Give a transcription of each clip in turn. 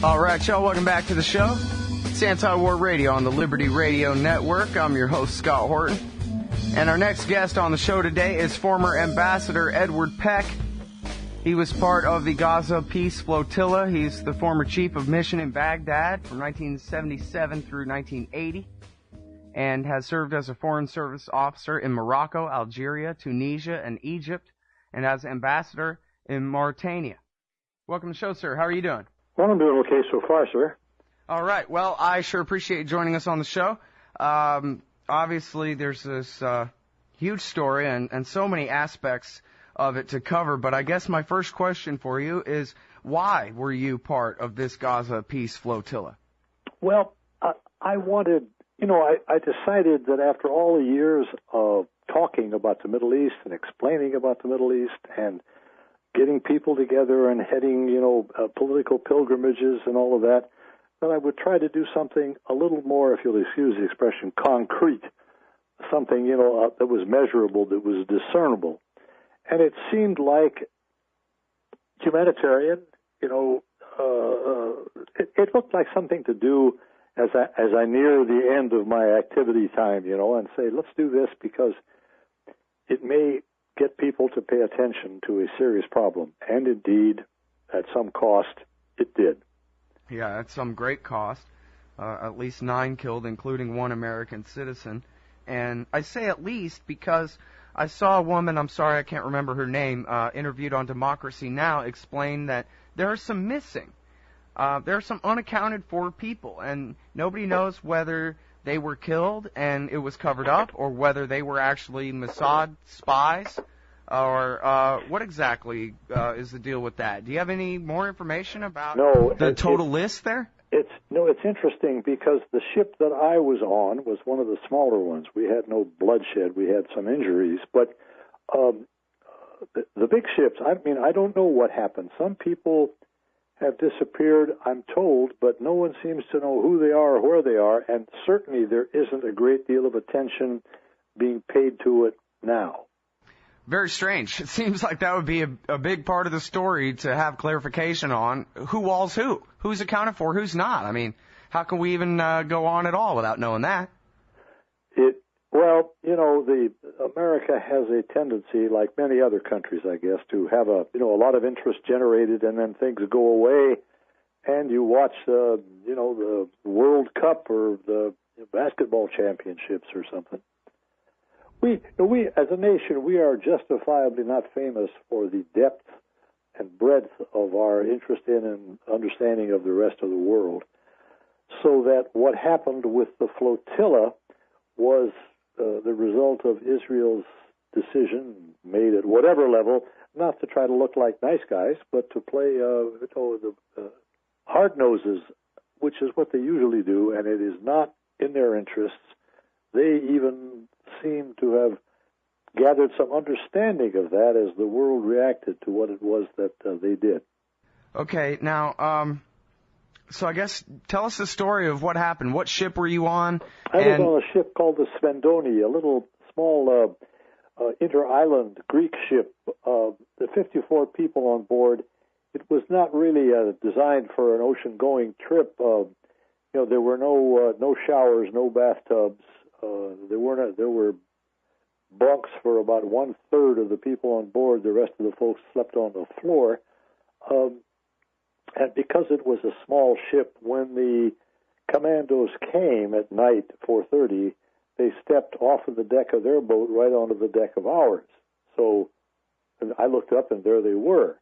All right, y'all, welcome back to the show. It's Anti-War Radio on the Liberty Radio Network. I'm your host, Scott Horton. And our next guest on the show today is former Ambassador Edward Peck. He was part of the Gaza Peace Flotilla. He's the former chief of mission in Baghdad from 1977 through 1980 and has served as a foreign service officer in Morocco, Algeria, Tunisia, and Egypt, and as ambassador in Mauritania. Welcome to the show, sir. How are you doing? Well, I'm doing okay so far, sir. All right. Well, I sure appreciate you joining us on the show. Obviously, there's this huge story and so many aspects of it to cover, but I guess my first question for you is, why were you part of this Gaza Peace Flotilla? Well, I wanted, I decided that after all the years of talking about the Middle East and explaining about the Middle East and getting people together and heading, political pilgrimages and all of that, that I would try to do something a little more, if you'll excuse the expression, concrete, something, that was measurable, that was discernible. And it seemed like humanitarian, it looked like something to do as I near the end of my activity time, and say, let's do this because it may get people to pay attention to a serious problem. And indeed, at some cost, it did. Yeah, at some great cost. At least 9 killed, including 1 American citizen. And I say at least because I saw a woman, I'm sorry I can't remember her name, interviewed on Democracy Now!, explain that there are some missing. There are some unaccounted for people, and nobody knows whether they were killed and it was covered up, or whether they were actually Mossad spies, or what exactly is the deal with that? Do you have any more information about the total list there? It's interesting because the ship that I was on was one of the smaller ones. We had no bloodshed. We had some injuries, but the big ships, I don't know what happened. Some people have disappeared, I'm told, but no one seems to know who they are or where they are, and certainly there isn't a great deal of attention being paid to it now. Very strange. It seems like that would be a big part of the story to have clarification on who walls who, who's accounted for, who's not. I mean, how can we even go on at all without knowing that? The America has a tendency, like many other countries, I guess, to have a lot of interest generated, and then things go away, and you watch the World Cup or the basketball championships or something. We as a nation, we are justifiably not famous for the depth and breadth of our interest in and understanding of the rest of the world. So that what happened with the flotilla was the result of Israel's decision, made at whatever level, not to try to look like nice guys, but to play the hard noses, which is what they usually do, and it is not in their interests. They even seem to have gathered some understanding of that as the world reacted to what it was that they did. Okay, now, so I guess tell us the story of what happened. What ship were you on? I was on a ship called the Svendoni, a little small inter-island Greek ship. The 54 people on board. It was not really designed for an ocean-going trip. There were no showers, no bathtubs. There were bunks for about 1/3 of the people on board. The rest of the folks slept on the floor. And because it was a small ship, when the commandos came at night, 4:30, they stepped off of the deck of their boat right onto the deck of ours. So I looked up, and there they were,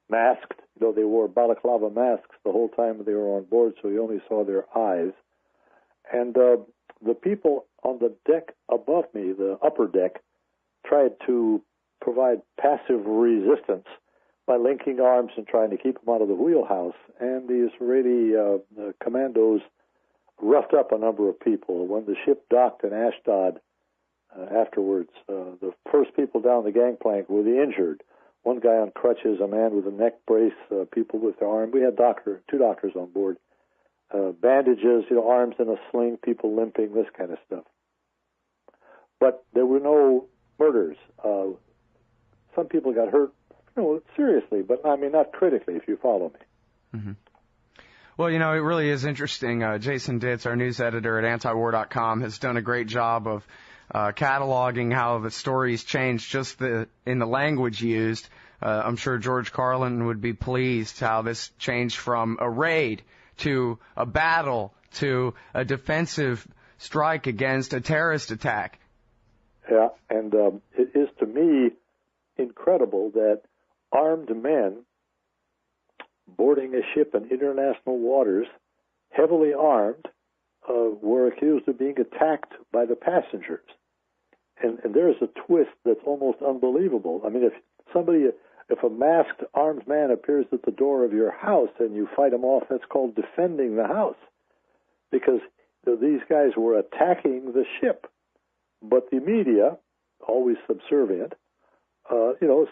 masked. They wore balaclava masks the whole time they were on board, so you only saw their eyes. And the people on the deck above me, the upper deck, tried to provide passive resistance by linking arms and trying to keep them out of the wheelhouse. And the Israeli commandos roughed up a number of people. When the ship docked in Ashdod afterwards, the first people down the gangplank were the injured. One guy on crutches, a man with a neck brace, people with their arm. We had two doctors on board. Bandages, arms in a sling, people limping, this kind of stuff. but there were no murders. Some people got hurt, seriously, but I mean not critically, if you follow me. Mm-hmm. Well, it really is interesting. Jason Ditz, our news editor at antiwar.com, has done a great job of cataloging how the stories changed just in the language used. I'm sure George Carlin would be pleased how this changed from a raid to a battle to a defensive strike against a terrorist attack. Yeah, and it is to me incredible that armed men boarding a ship in international waters, heavily armed, were accused of being attacked by the passengers. And there's a twist that's almost unbelievable. I mean, if a masked armed man appears at the door of your house and you fight him off, that's called defending the house, because these guys were attacking the ship. But the media, always subservient,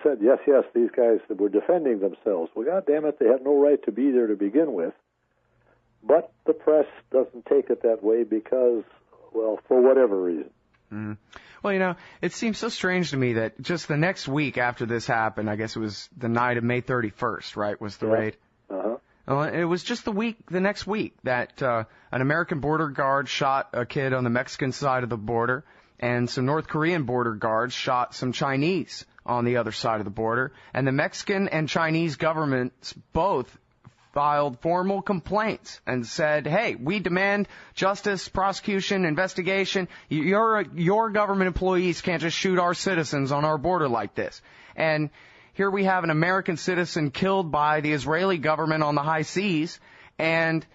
said, yes, these guys were defending themselves. Well, God damn it, they had no right to be there to begin with. But the press doesn't take it that way because, well, for whatever reason. Mm. Well, it seems so strange to me that just the next week after this happened, I guess it was the night of May 31st, right, was the raid? Uh-huh. It was just the next week that an American border guard shot a kid on the Mexican side of the border, and some North Korean border guards shot some Chinese on the other side of the border, and the Mexican and Chinese governments both filed formal complaints and said, hey, we demand justice, prosecution, investigation. Your government employees can't just shoot our citizens on our border like this. And here we have an American citizen killed by the Israeli government on the high seas, and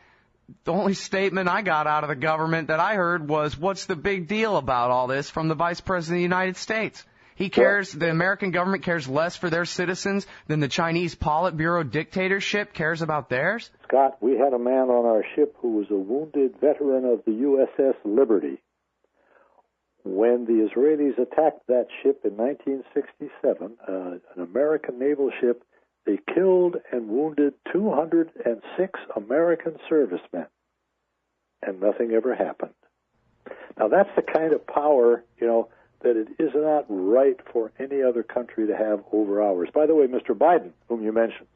the only statement I got out of the government that I heard was, what's the big deal about all this, from the Vice President of the United States? He cares, the American government cares less for their citizens than the Chinese Politburo dictatorship cares about theirs? Scott, we had a man on our ship who was a wounded veteran of the USS Liberty. When the Israelis attacked that ship in 1967, an American naval ship, they killed and wounded 206 American servicemen, and nothing ever happened. Now, that's the kind of power, that it is not right for any other country to have over ours. By the way, Mr. Biden, whom you mentioned,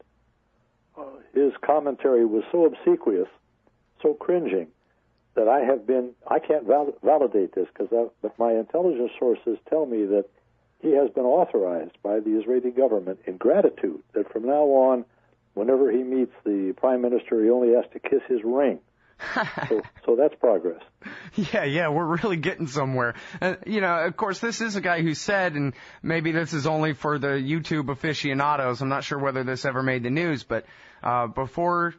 his commentary was so obsequious, so cringing, that I can't validate this, but my intelligence sources tell me that he has been authorized by the Israeli government in gratitude that from now on, whenever he meets the prime minister, he only has to kiss his ring. So that's progress. Yeah, we're really getting somewhere. Of course, this is a guy who said, and maybe this is only for the YouTube aficionados, I'm not sure whether this ever made the news, but before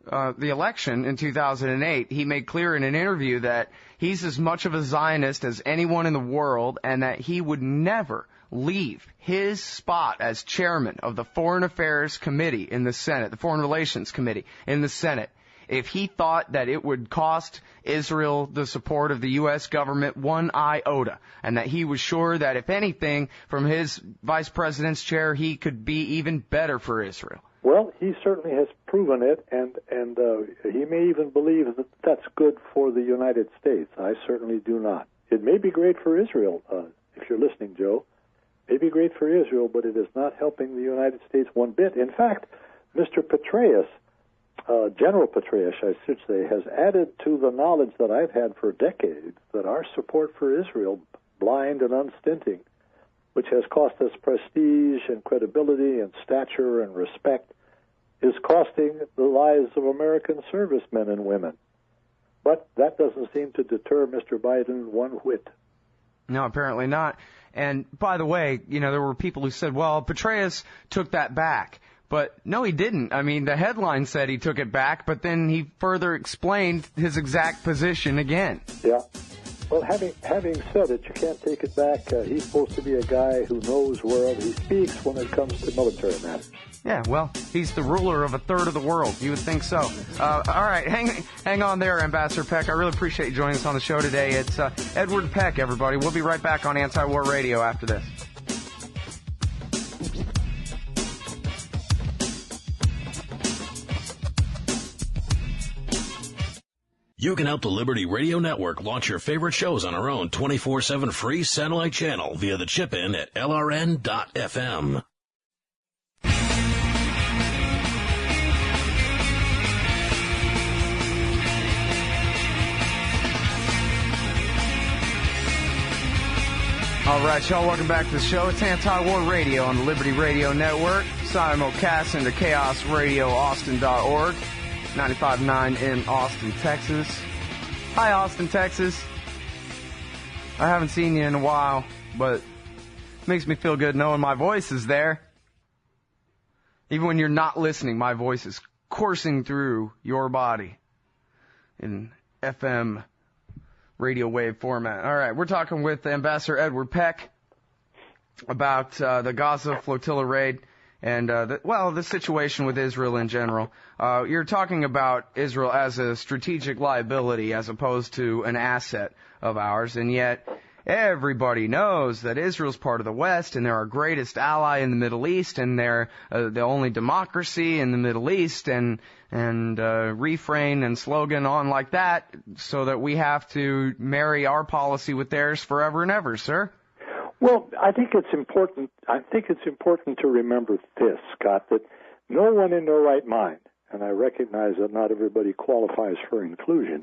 the election in 2008, he made clear in an interview that he's as much of a Zionist as anyone in the world, and that he would never leave his spot as chairman of the Foreign Affairs Committee in the Senate, the Foreign Relations Committee in the Senate, if he thought that it would cost Israel the support of the U.S. government one iota, and that he was sure that, if anything, from his vice president's chair, he could be even better for Israel. Well, he certainly has proven it, and he may even believe that that's good for the United States. I certainly do not. It may be great for Israel, if you're listening, Joe. It may be great for Israel, but it is not helping the United States one bit. In fact, Mr. Petraeus, General Petraeus, I should say, has added to the knowledge that I've had for decades that our support for Israel, blind and unstinting, which has cost us prestige and credibility and stature and respect, is costing the lives of American servicemen and women. But that doesn't seem to deter Mr. Biden one whit. No, apparently not. And by the way, there were people who said, well, Petraeus took that back. But no, he didn't. I mean, the headline said he took it back, but then he further explained his exact position again. Yeah. Well, having said it, you can't take it back. He's supposed to be a guy who knows wherever he speaks when it comes to military matters. Yeah, well, he's the ruler of a third of the world. You would think so. All right, hang on there, Ambassador Peck. I really appreciate you joining us on the show today. It's Edward Peck, everybody. We'll be right back on Anti-War Radio after this. You can help the Liberty Radio Network launch your favorite shows on our own 24/7 free satellite channel via the chip-in at lrn.fm. All right, y'all, welcome back to the show. It's Anti-War Radio on the Liberty Radio Network. Simulcast into chaosradioaustin.org. 95.9 in Austin, Texas. Hi, Austin, Texas. I haven't seen you in a while, but it makes me feel good knowing my voice is there. Even when you're not listening, my voice is coursing through your body in FM radio wave format. All right, we're talking with Ambassador Edward Peck about the Gaza flotilla raid and, the situation with Israel in general. You're talking about Israel as a strategic liability as opposed to an asset of ours, and yet everybody knows that Israel's part of the West, and they're our greatest ally in the Middle East, and they're the only democracy in the Middle East, and refrain and slogan on like that, so that we have to marry our policy with theirs forever and ever, sir. Well, I think it's important. I think it's important to remember this, Scott, that no one in their right mind, and I recognize that not everybody qualifies for inclusion,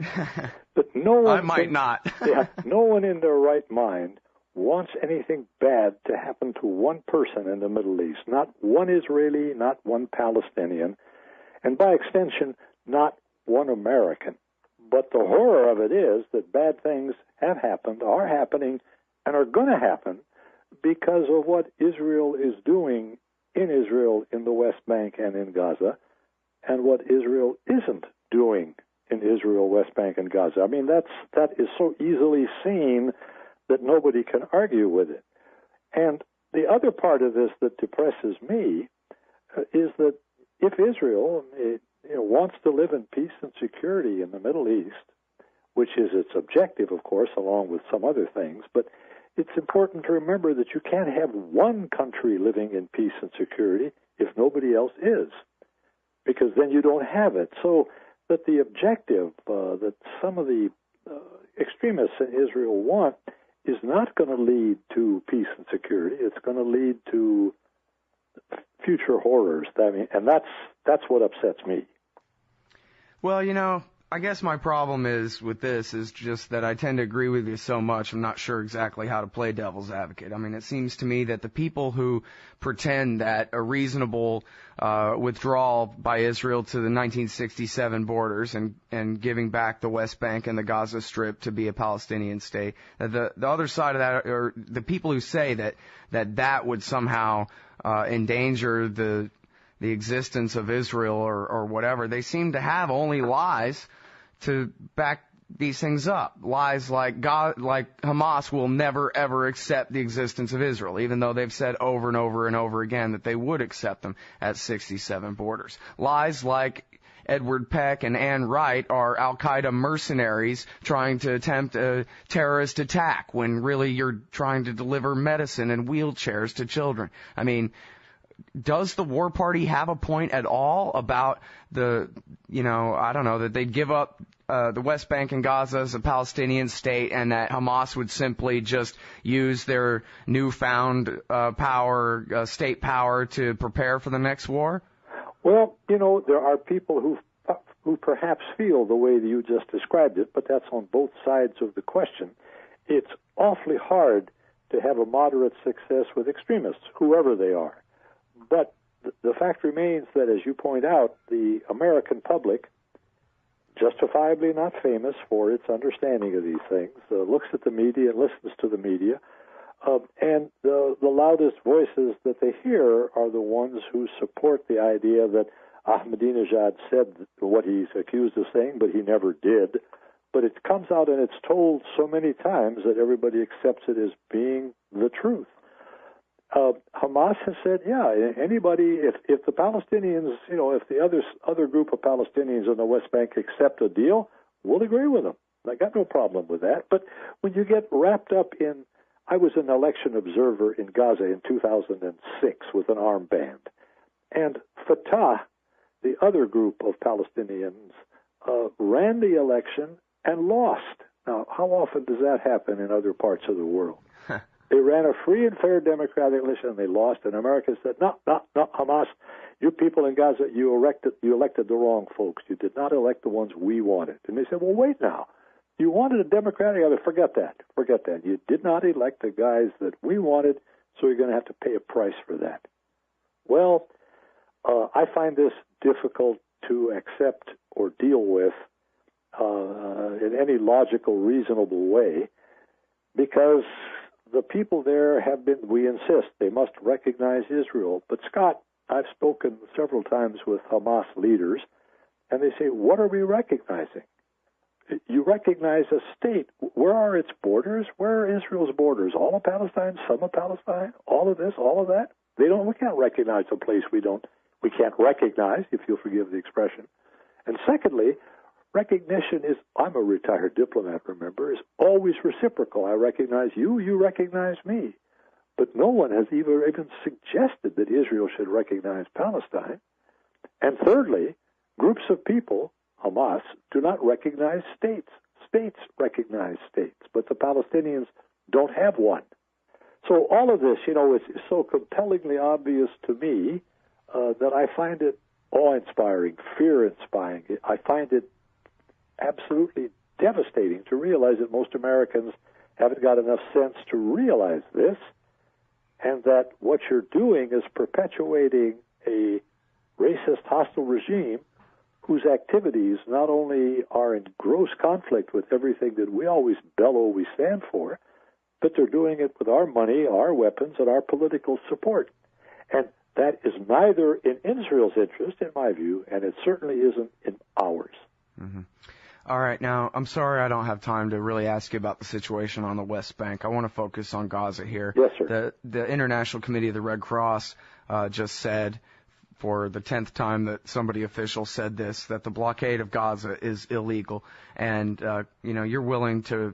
but no one. I might not. Yeah, no one in their right mind wants anything bad to happen to one person in the Middle East. Not one Israeli, not one Palestinian, and by extension, not one American. But the horror of it is that bad things have happened, are happening, and are going to happen because of what Israel is doing in Israel, in the West Bank, and in Gaza, and what Israel isn't doing in Israel, West Bank, and Gaza. I mean, that is so easily seen that nobody can argue with it. And the other part of this that depresses me is that if Israel wants to live in peace and security in the Middle East, which is its objective, of course, along with some other things, but it's important to remember that you can't have one country living in peace and security if nobody else is, because then you don't have it. So that the objective that some of the extremists in Israel want is not going to lead to peace and security. It's going to lead to future horrors. And that's what upsets me. Well, I guess my problem is with this is just that I tend to agree with you so much. I'm not sure exactly how to play devil's advocate. I mean, it seems to me that the people who pretend that a reasonable withdrawal by Israel to the 1967 borders and giving back the West Bank and the Gaza Strip to be a Palestinian state, the other side of that, or the people who say that would somehow endanger the existence of Israel or whatever, they seem to have only lies to back these things up. Lies like Hamas will never ever accept the existence of Israel, even though they've said over and over and over again that they would accept them at 67 borders. Lies like Edward Peck and Ann Wright are Al-Qaeda mercenaries trying to attempt a terrorist attack when really you're trying to deliver medicine and wheelchairs to children. I mean, does the war party have a point at all about that they'd give up the West Bank and Gaza as a Palestinian state, and that Hamas would simply just use their newfound state power to prepare for the next war? Well, there are people who perhaps feel the way that you just described it, but that's on both sides of the question. It's awfully hard to have a moderate success with extremists, whoever they are. But the fact remains that, as you point out, the American public, justifiably not famous for its understanding of these things, looks at the media and listens to the media, and the loudest voices that they hear are the ones who support the idea that Ahmadinejad said what he's accused of saying, but he never did. But it comes out and it's told so many times that everybody accepts it as being the truth. Hamas has said, anybody, if the Palestinians, if the other group of Palestinians on the West Bank accept a deal, we'll agree with them. I got no problem with that. But when you get wrapped up in, I was an election observer in Gaza in 2006 with an armband, and Fatah, the other group of Palestinians, ran the election and lost. Now, how often does that happen in other parts of the world? They ran a free and fair democratic election, and they lost, and America said, no, Hamas, you people in Gaza, you elected the wrong folks. You did not elect the ones we wanted. And they said, well, wait now. You wanted a democratic, forget that. You did not elect the guys that we wanted, so you're going to have to pay a price for that. Well, I find this difficult to accept or deal with in any logical, reasonable way, because the people there have been, we insist, they must recognize Israel. But Scott, I've spoken several times with Hamas leaders, and they say, what are we recognizing? You recognize a state. Where are its borders? Where are Israel's borders? All of Palestine, some of Palestine, all of this, all of that? We can't recognize a place we can't recognize, if you'll forgive the expression. And secondly, recognition is, I'm a retired diplomat, remember, is always reciprocal. I recognize you, you recognize me. But no one has even suggested that Israel should recognize Palestine. And thirdly, groups of people, Hamas, do not recognize states. States recognize states, but the Palestinians don't have one. So all of this, it's so compellingly obvious to me that I find it awe-inspiring, fear-inspiring. I find it absolutely devastating to realize that most Americans haven't got enough sense to realize this, and that what you're doing is perpetuating a racist, hostile regime whose activities not only are in gross conflict with everything that we always bellow we stand for, but they're doing it with our money, our weapons, and our political support. And that is neither in Israel's interest, in my view, and it certainly isn't in ours. Mm-hmm. All right, now, I'm sorry I don't have time to really ask you about the situation on the West Bank. I want to focus on Gaza here. Yes, sir. The International Committee of the Red Cross just said, for the 10th time that somebody official said this, that the blockade of Gaza is illegal. And, you're willing to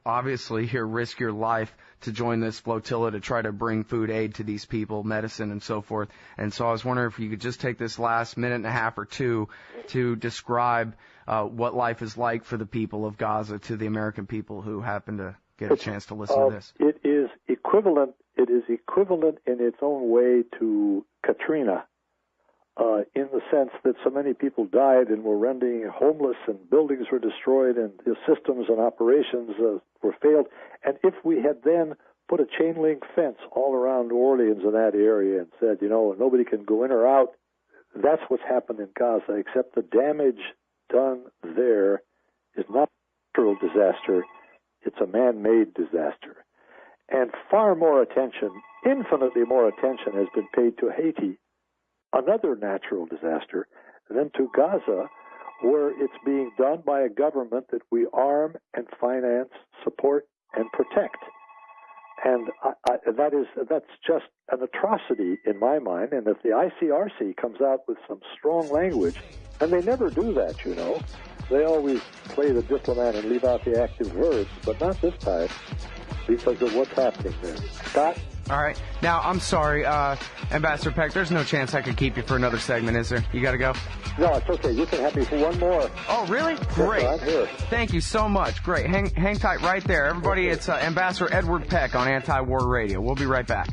obviously here risk your life to join this flotilla to try to bring food aid to these people, medicine and so forth. And so I was wondering if you could just take this last minute and a half or two to describe what life is like for the people of Gaza to the American people who happen to get a chance to listen to this. It is equivalent in its own way to Katrina, in the sense that so many people died and were rendered homeless, and buildings were destroyed, and the systems and operations were failed. And if we had then put a chain link fence all around New Orleans in that area and said, nobody can go in or out, that's what's happened in Gaza, except the damage done there is not a natural disaster, it's a man-made disaster. And far more attention, infinitely more attention, has been paid to Haiti, another natural disaster, than to Gaza, where it's being done by a government that we arm and finance, support, and protect. And that's just an atrocity in my mind. And if the ICRC comes out with some strong language, and they never do that, they always play the diplomat and leave out the active verbs, but not this time, because of what's happening there. Scott? All right. Now, I'm sorry, Ambassador Peck, there's no chance I could keep you for another segment, is there? You got to go? No, it's okay. You can have me for one more. Oh, really? Great. Yes, I'm here. Thank you so much. Great. Hang tight right there. Everybody, it's Ambassador Edward Peck on Anti-War Radio. We'll be right back.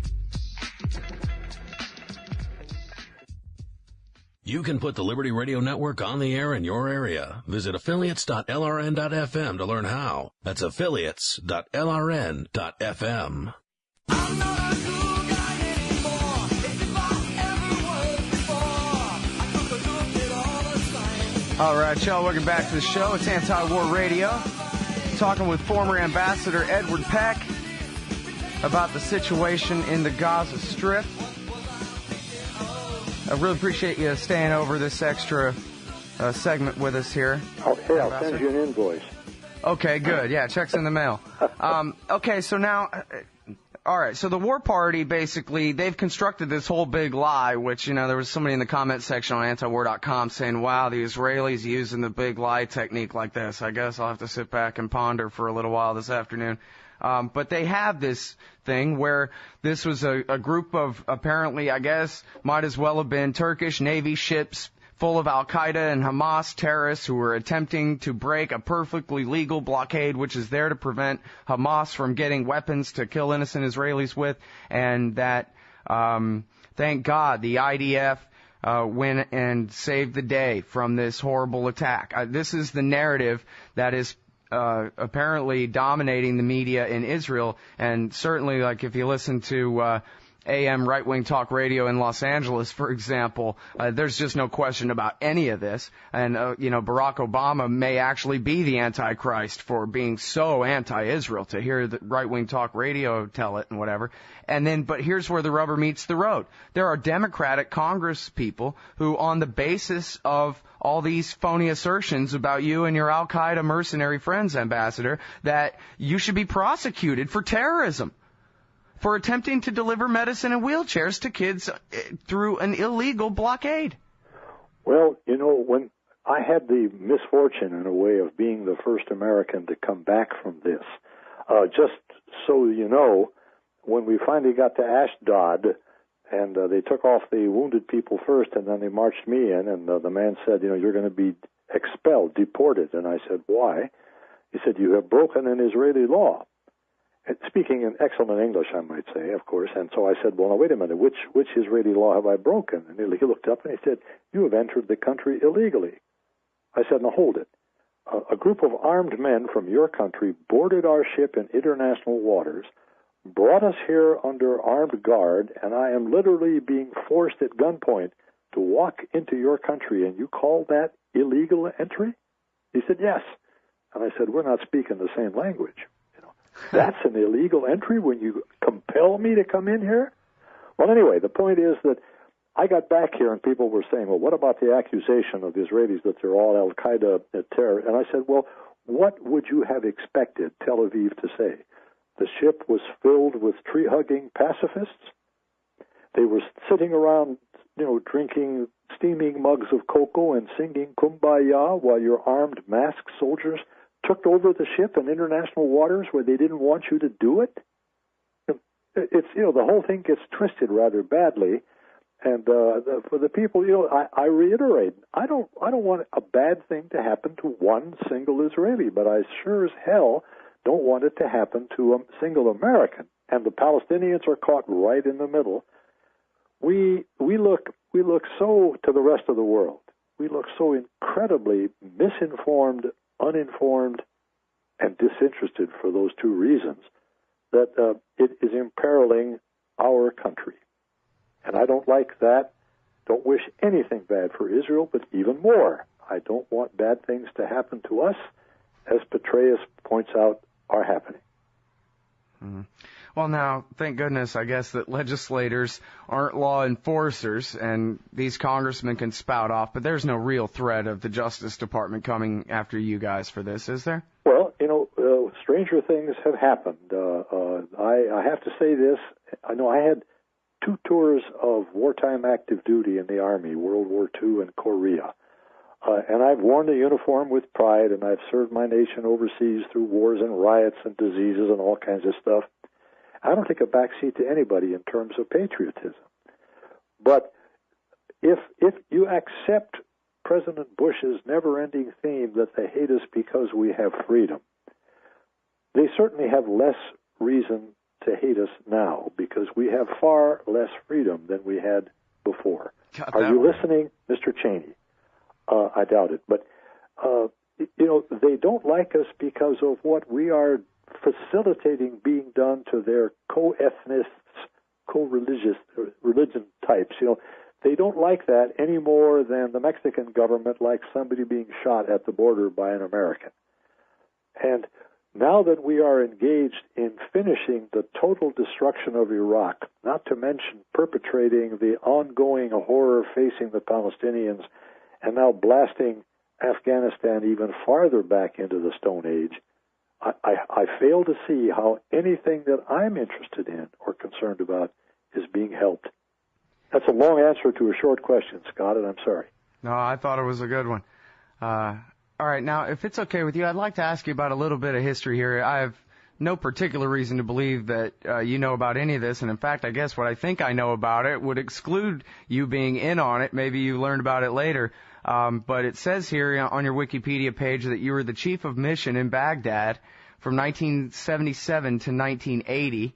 You can put the Liberty Radio Network on the air in your area. Visit affiliates.lrn.fm to learn how. That's affiliates.lrn.fm. I'm not a cool guy anymore. It's if I ever was before. I took a look at all the signs. All right, y'all, welcome back to the show. It's Anti-War Radio. Talking with former Ambassador Edward Peck about the situation in the Gaza Strip. I really appreciate you staying over this extra segment with us here. I'll send you an invoice. Okay, good. Yeah, check's in the mail. Okay, so now... All right, so the War Party, basically, they've constructed this whole big lie, which, there was somebody in the comment section on antiwar.com saying, wow, the Israelis using the big lie technique like this. I guess I'll have to sit back and ponder for a little while this afternoon. But they have this thing where this was a group of, apparently, I guess, might as well have been Turkish Navy ships full of Al-Qaeda and Hamas terrorists who were attempting to break a perfectly legal blockade which is there to prevent Hamas from getting weapons to kill innocent Israelis with, and that, thank God, the IDF went and saved the day from this horrible attack. This is the narrative that is apparently dominating the media in Israel, and certainly, like, if you listen to AM right-wing talk radio in Los Angeles, for example, there's just no question about any of this. And, Barack Obama may actually be the Antichrist for being so anti-Israel, to hear the right-wing talk radio tell it and whatever. But here's where the rubber meets the road. There are Democratic Congress people who, on the basis of all these phony assertions about you and your Al-Qaeda mercenary friends, Ambassador, that you should be prosecuted for terrorism, for attempting to deliver medicine and wheelchairs to kids through an illegal blockade. Well, when I had the misfortune, in a way, of being the first American to come back from this, just so you know, when we finally got to Ashdod, and they took off the wounded people first, and then they marched me in, and the man said, you're going to be expelled, deported. And I said, why? He said, you have broken an Israeli law. Speaking in excellent English, I might say, of course. And so I said, well, now, wait a minute, which Israeli law have I broken? And he looked up and he said, you have entered the country illegally. I said, now, hold it. A group of armed men from your country boarded our ship in international waters, brought us here under armed guard, and I am literally being forced at gunpoint to walk into your country, and you call that illegal entry? He said, yes. And I said, we're not speaking the same language. That's an illegal entry when you compel me to come in here? Well, anyway, the point is that I got back here and people were saying, well, what about the accusation of the Israelis that they're all Al-Qaeda terror? And I said, well, what would you have expected Tel Aviv to say? The ship was filled with tree-hugging pacifists. They were sitting around, drinking steaming mugs of cocoa and singing Kumbaya while your armed masked soldiers took over the ship in international waters where they didn't want you to do it. It's, the whole thing gets twisted rather badly. And for the people, I reiterate, I don't want a bad thing to happen to one single Israeli, but I sure as hell don't want it to happen to a single American. And the Palestinians are caught right in the middle. We look so to the rest of the world. We look so incredibly misinformed, uninformed, and disinterested for those two reasons that it is imperiling our country. And I don't like that. Don't wish anything bad for Israel, but even more, I don't want bad things to happen to us, as Petraeus points out are happening. Mm-hmm. Well, now, thank goodness, I guess, that legislators aren't law enforcers, and these congressmen can spout off, but there's no real threat of the Justice Department coming after you guys for this, is there? Well, stranger things have happened. I have to say this. I know I had 2 tours of wartime active duty in the Army, World War II and Korea. And I've worn the uniform with pride, and I've served my nation overseas through wars and riots and diseases and all kinds of stuff. I don't take a backseat to anybody in terms of patriotism. But if you accept President Bush's never-ending theme that they hate us because we have freedom, they certainly have less reason to hate us now because we have far less freedom than we had before. Are you listening, Mr. Cheney? I doubt it. But, they don't like us because of what we are facilitating being done to their co-ethnists, religion types. They don't like that any more than the Mexican government likes somebody being shot at the border by an American. And now that we are engaged in finishing the total destruction of Iraq, not to mention perpetrating the ongoing horror facing the Palestinians, and now blasting Afghanistan even farther back into the Stone Age, I fail to see how anything that I'm interested in or concerned about is being helped. That's a long answer to a short question, Scott, and I'm sorry. No, I thought it was a good one. All right, now, if it's okay with you, I'd like to ask you about a little bit of history here. I've no particular reason to believe that you know about any of this, and in fact, I guess what I think I know about it would exclude you being in on it. Maybe you learned about it later. But it says here on your Wikipedia page that you were the chief of mission in Baghdad from 1977 to 1980.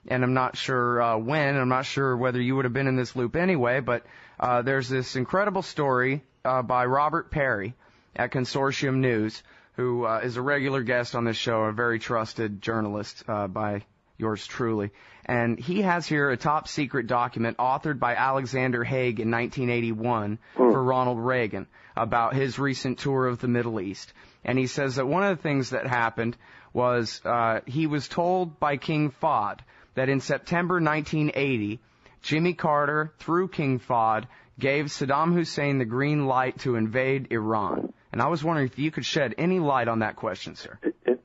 And I'm not sure when. I'm not sure whether you would have been in this loop anyway, but there's this incredible story by Robert Perry at Consortium News, who is a regular guest on this show, a very trusted journalist by yours truly. And he has here a top-secret document authored by Alexander Haig in 1981 for Ronald Reagan about his recent tour of the Middle East. And he says that one of the things that happened was he was told by King Fahd that in September 1980, Jimmy Carter, through King Fahd, gave Saddam Hussein the green light to invade Iran. And I was wondering if you could shed any light on that question, sir.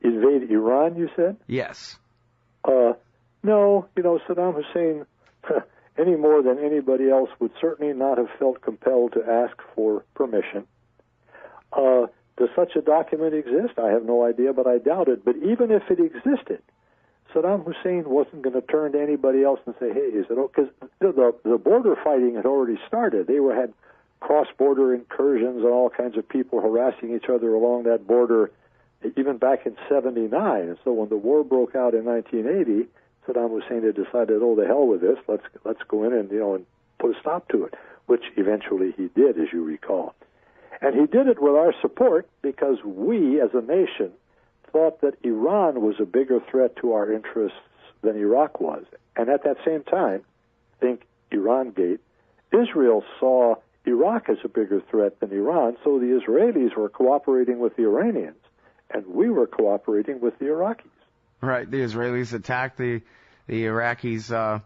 Invade Iran, you said? Yes. No, Saddam Hussein, any more than anybody else, would certainly not have felt compelled to ask for permission. Does such a document exist? I have no idea, but I doubt it. But even if it existed, Saddam Hussein wasn't going to turn to anybody else and say, hey, is it okay? Because the border fighting had already started. They had cross-border incursions and all kinds of people harassing each other along that border, even back in 79. And so when the war broke out in 1980, Saddam Hussein had decided, oh, the hell with this, let's go in and and put a stop to it, which eventually he did, as you recall. And he did it with our support because we, as a nation, thought that Iran was a bigger threat to our interests than Iraq was. And at that same time, think Iran-gate, Israel saw Iraq as a bigger threat than Iran, so the Israelis were cooperating with the Iranians, and we were cooperating with the Iraqis. Right, the Israelis attacked the Iraqis'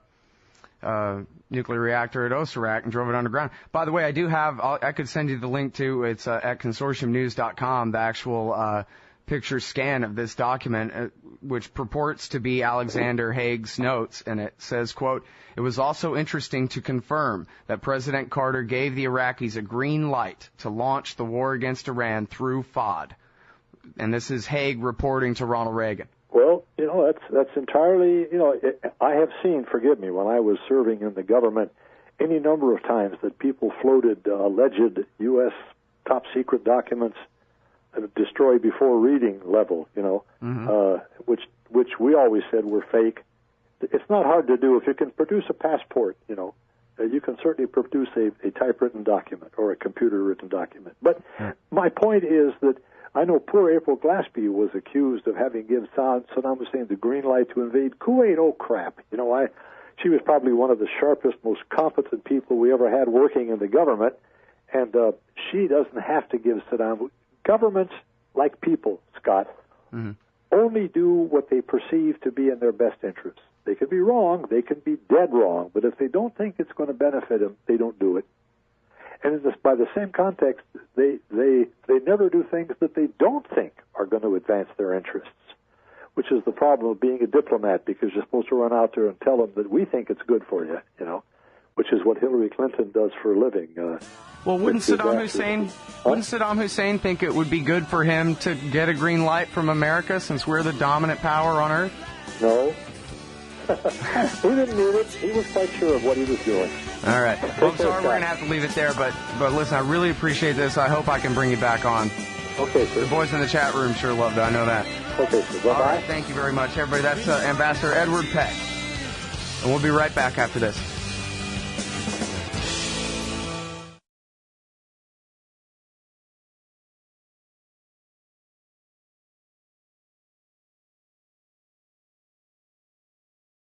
nuclear reactor at Osirak and drove it underground. By the way, I could send you the link to, it's at consortiumnews.com, the actual picture scan of this document, which purports to be Alexander Haig's notes, and it says, quote, "It was also interesting to confirm that President Carter gave the Iraqis a green light to launch the war against Iran through Fahd." And this is Haig reporting to Ronald Reagan. Well, that's entirely, I have seen, forgive me, when I was serving in the government, any number of times that people floated alleged U.S. top-secret documents destroy before reading level, which we always said were fake. It's not hard to do. If you can produce a passport, you can certainly produce a typewritten document or a computer-written document. But my point is that I know poor April Glaspie was accused of having given Saddam Hussein the green light to invade Kuwait. Oh, crap. She was probably one of the sharpest, most competent people we ever had working in the government, and she doesn't have to give Saddam. Governments, like people, Scott, only do what they perceive to be in their best interests. They could be wrong, they could be dead wrong, but if they don't think it's going to benefit them, they don't do it. And by the same context, they never do things that they don't think are going to advance their interests, which is the problem of being a diplomat, because you're supposed to run out there and tell them that we think it's good for you, which is what Hillary Clinton does for a living. Well, wouldn't Saddam Hussein think it would be good for him to get a green light from America, since we're the dominant power on Earth? No. He didn't need it. He was quite sure of what he was doing. All right. Well, I'm sorry, we're going to have to leave it there, but listen, I really appreciate this. I hope I can bring you back on. Okay, sir. The boys in the chat room sure loved it. I know that. Okay, sir. Bye-bye. All right, thank you very much, everybody. That's Ambassador Edward Peck. And we'll be right back after this.